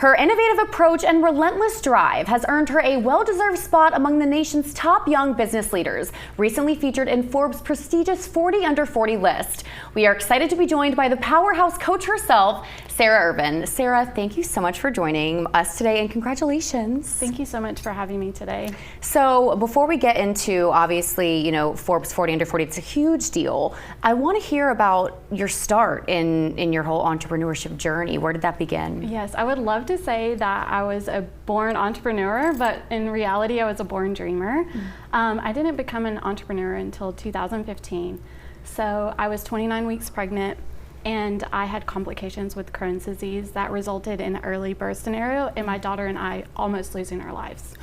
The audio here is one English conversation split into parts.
Her innovative approach and relentless drive has earned her a well-deserved spot among the nation's top young business leaders, recently featured in Forbes' prestigious 40 Under 40 list. We are excited to be joined by the powerhouse coach herself, Sarah Irvin. Sarah, thank you so much for joining us today, and congratulations. Thank you so much for having me today. So before we get into, obviously, Forbes 40 Under 40, it's a huge deal. I want to hear about your start in your whole entrepreneurship journey. Where did that begin? Yes, I would love to say that I was a born entrepreneur, but in reality, I was a born dreamer. I didn't become an entrepreneur until 2015. So I was 29 weeks pregnant, and I had complications with Crohn's disease that resulted in an early birth scenario and my daughter and I almost losing our lives.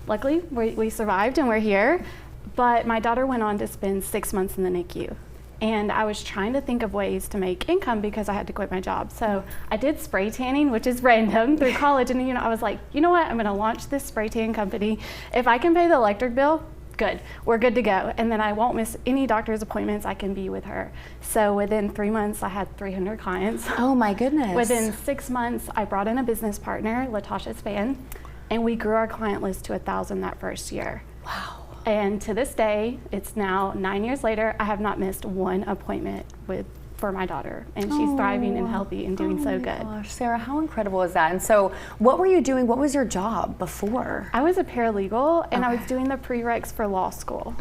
Luckily, we survived and we're here, but my daughter went on to spend 6 months in the NICU. And I was trying to think of ways to make income because I had to quit my job. So I did spray tanning, which is random, through college. And I was like, you know what? I'm gonna launch this spray tan company. If I can pay the electric bill, good, we're good to go. And then I won't miss any doctor's appointments. I can be with her. So within 3 months, I had 300 clients. Oh my goodness. Within 6 months, I brought in a business partner, Latasha Span, and we grew our client list to 1,000 that first year. Wow. And to this day, it's now 9 years later, I have not missed one appointment for my daughter, and she's thriving and healthy and doing so good. Gosh, Sarah, how incredible is that? And so what were you doing? What was your job before? I was a paralegal, and I was doing the prereqs for law school.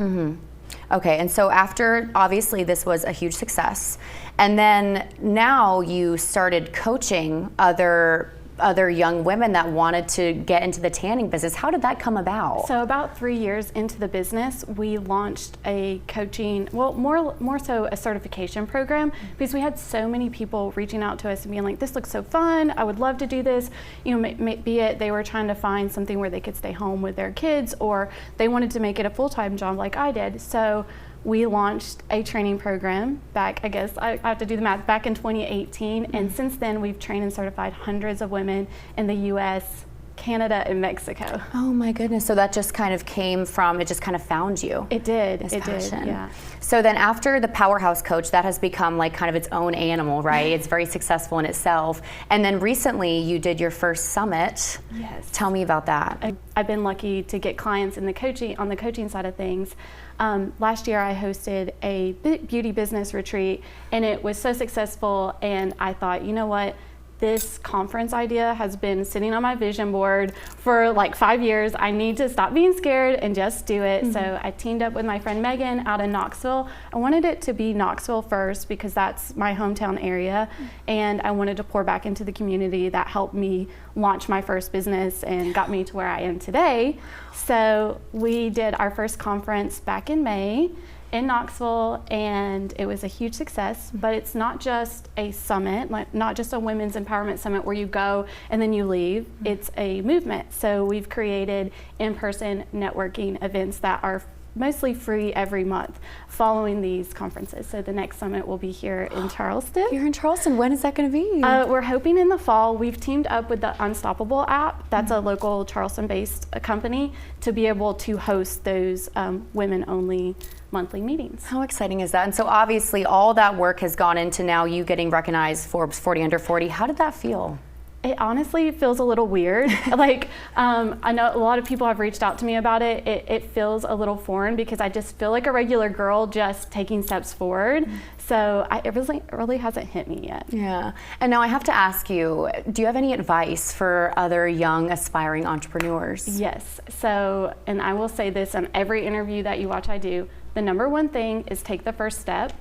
Okay, and so after, obviously, this was a huge success, and then now you started coaching other young women that wanted to get into the tanning business. How did that come about? So about 3 years into the business, we launched a coaching, well, more so a certification program, because we had so many people reaching out to us and being like, this looks so fun, I would love to do this. Be it they were trying to find something where they could stay home with their kids, or they wanted to make it a full-time job like I did. So we launched a training program back, I guess I have to do the math, back in 2018. And since then, we've trained and certified hundreds of women in the US, Canada, and Mexico. Oh my goodness, so that just kind of came from, it just kind of found you. It did, This it passion. did, yeah. So then after the Powerhouse Coach, that has become like kind of its own animal, right? It's very successful in itself. And then recently you did your first summit. Yes. Tell me about that. I've been lucky to get clients in the on the coaching side of things. Last year I hosted a beauty business retreat, and it was so successful, and I thought, you know what? This conference idea has been sitting on my vision board for like 5 years. I need to stop being scared and just do it. So I teamed up with my friend Megan out in Knoxville. I wanted it to be Knoxville first because that's my hometown area, and I wanted to pour back into the community that helped me launch my first business and got me to where I am today. So we did our first conference back in May in Knoxville, and it was a huge success. But it's not just a summit, not just a women's empowerment summit where you go and then you leave. It's a movement. So we've created in-person networking events that are mostly free every month following these conferences. So the next summit will be here in Charleston. You're in Charleston. When is that going to be? We're hoping in the fall. We've teamed up with the Unstoppable app. That's a local Charleston-based company to be able to host those women-only monthly meetings. How exciting is that? And so obviously all that work has gone into now you getting recognized Forbes 40 Under 40. How did that feel? It honestly feels a little weird. I know a lot of people have reached out to me about it. It feels a little foreign because I just feel like a regular girl just taking steps forward. So it really hasn't hit me yet. Yeah. And now I have to ask you, do you have any advice for other young aspiring entrepreneurs? Yes. So, and I will say this in every interview that you watch I do, the number one thing is take the first step.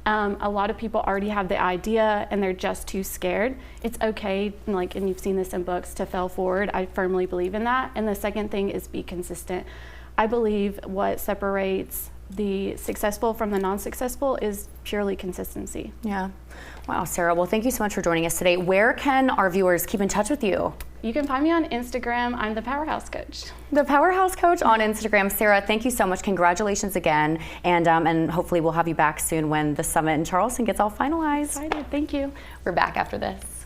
A lot of people already have the idea and they're just too scared. It's okay, and you've seen this in books, to fail forward. I firmly believe in that. And the second thing is be consistent. I believe what separates the successful from the non-successful is purely consistency. Yeah. Wow, Sarah. Well, thank you so much for joining us today. Where can our viewers keep in touch with you? You can find me on Instagram. I'm the Powerhouse Coach. The Powerhouse Coach on Instagram. Sarah, thank you so much. Congratulations again. And hopefully we'll have you back soon when the summit in Charleston gets all finalized. Excited. Thank you. We're back after this.